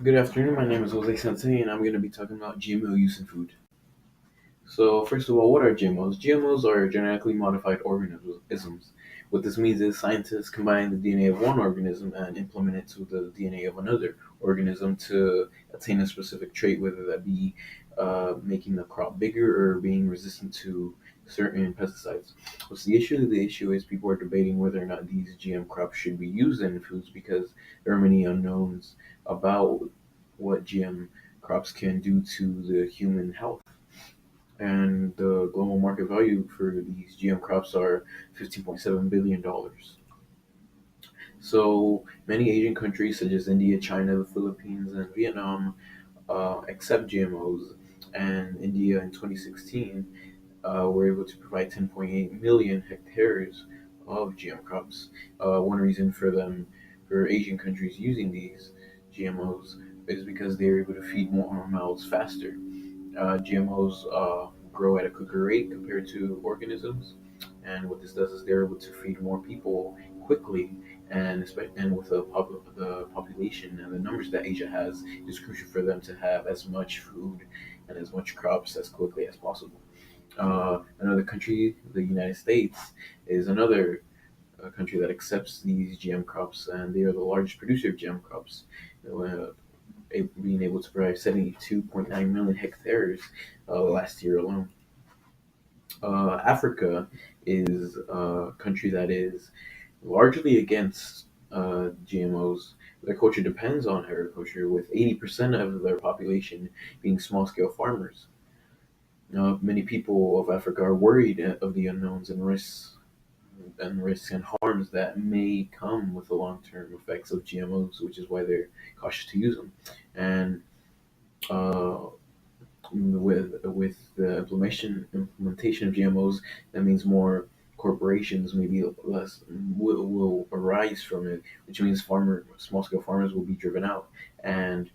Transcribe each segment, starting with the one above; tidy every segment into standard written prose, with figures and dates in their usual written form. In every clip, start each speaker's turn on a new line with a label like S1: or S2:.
S1: Good afternoon. My name is Jose Sensei, and I'm going to be talking about GMO use in food. So, first of all, what are GMOs? GMOs are genetically modified organisms. What this means is scientists combine the DNA of one organism and implement it to the DNA of another organism to attain a specific trait, whether that be making the crop bigger or being resistant to certain pesticides. What's the issue? The issue is people are debating whether or not these GM crops should be used in foods because there are many unknowns about what GM crops can do to the human health. And the global market value for these GM crops are $15.7 billion. So many Asian countries such as India, China, the Philippines, and Vietnam accept GMOs. And India in 2016 were able to provide 10.8 million hectares of GM crops. One reason for Asian countries using these GMOs, is because they're able to feed more mouths faster. GMOs grow at a quicker rate compared to organisms, and what this does is they're able to feed more people quickly, and with the population and the numbers that Asia has, it's crucial for them to have as much food and as much crops as quickly as possible. Another country, the United States, is another country that accepts these GM crops, and they are the largest producer of GM crops. Uh, Being able to provide 72.9 million hectares last year alone. Africa is a country that is largely against GMOs. Their culture depends on agriculture, with 80% of their population being small scale farmers. Many people of Africa are worried of the unknowns and risks and harms that may come with the long term effects of GMOs, which is why they're cautious to use them. And uh, with the implementation of GMOs, that means more corporations, maybe less, will arise from it, which means small scale farmers will be driven out, and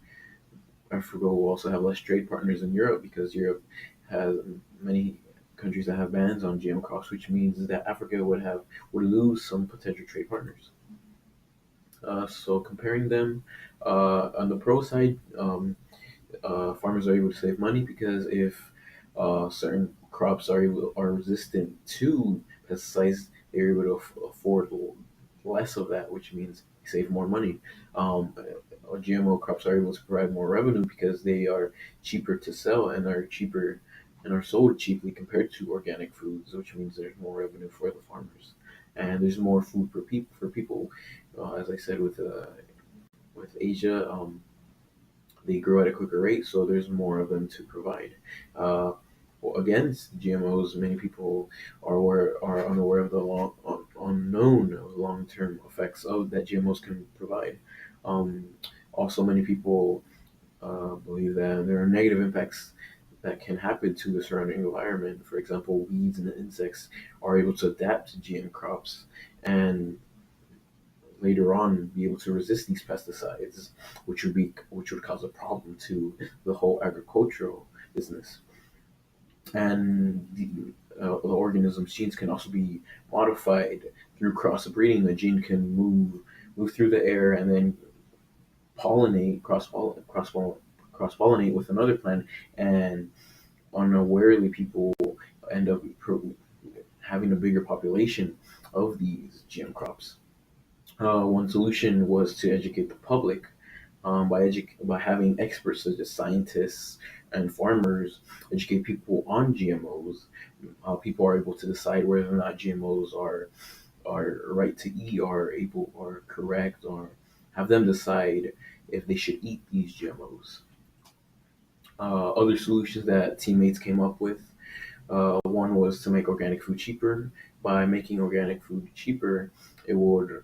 S1: Africa will also have less trade partners in Europe because Europe has many countries that have bans on GM crops, which means that Africa would lose some potential trade partners. So comparing them, on the pro side, farmers are able to save money because if certain crops are resistant to pesticides, they're able to afford less of that, which means save more money. GMO crops are able to provide more revenue because they are cheaper to sell and are sold cheaply compared to organic foods, which means there's more revenue for the farmers, and there's more food for people. As I said, with Asia. They grow at a quicker rate, so there's more of them to provide. Uh, Against GMOs, many people are unaware of the unknown long-term effects of that GMOs can provide. Um, Also, many people believe that there are negative impacts that can happen to the surrounding environment. For example, weeds and insects are able to adapt to GM crops and later on be able to resist these pesticides, which would cause a problem to the whole agricultural business. And the organism's genes can also be modified through crossbreeding. The gene can move through the air and then pollinate cross pollinate with another plant, and unawarely people end up having a bigger population of these GM crops. One solution was to educate the public by having experts such as scientists and farmers educate people on GMOs. People are able to decide whether or not GMOs are right to eat, or correct, or have them decide if they should eat these GMOs. Other solutions that teammates came up with, one was to make organic food cheaper. By making organic food cheaper, it would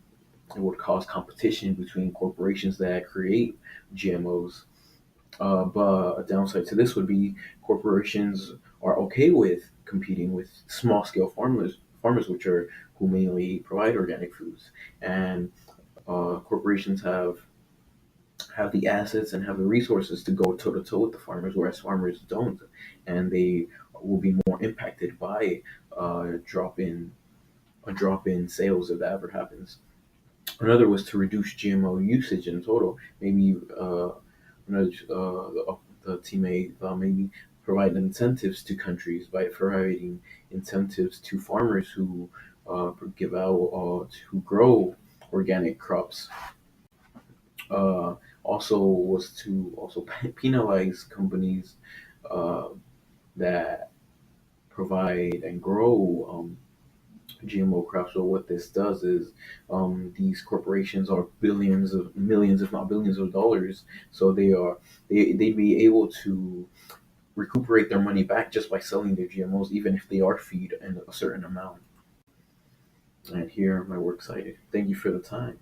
S1: it would cause competition between corporations that create GMOs. But a downside to this would be corporations are okay with competing with small scale farmers who mainly provide organic foods, and corporations have the assets and have the resources to go toe to toe with the farmers, whereas farmers don't, and they will be more impacted by drop in a drop in sales if that ever happens. Another was to reduce GMO usage in total. Maybe nudge the teammate, maybe provide incentives to countries by providing incentives to farmers who give out who grow organic crops. Uh, Also was to also penalize companies uh, that provide and grow GMO crops. So what this does is these corporations are billions of millions, if not billions of dollars. So they'd be able to recuperate their money back just by selling their GMOs, even if they are feed in a certain amount. And here my works cited. Thank you for the time.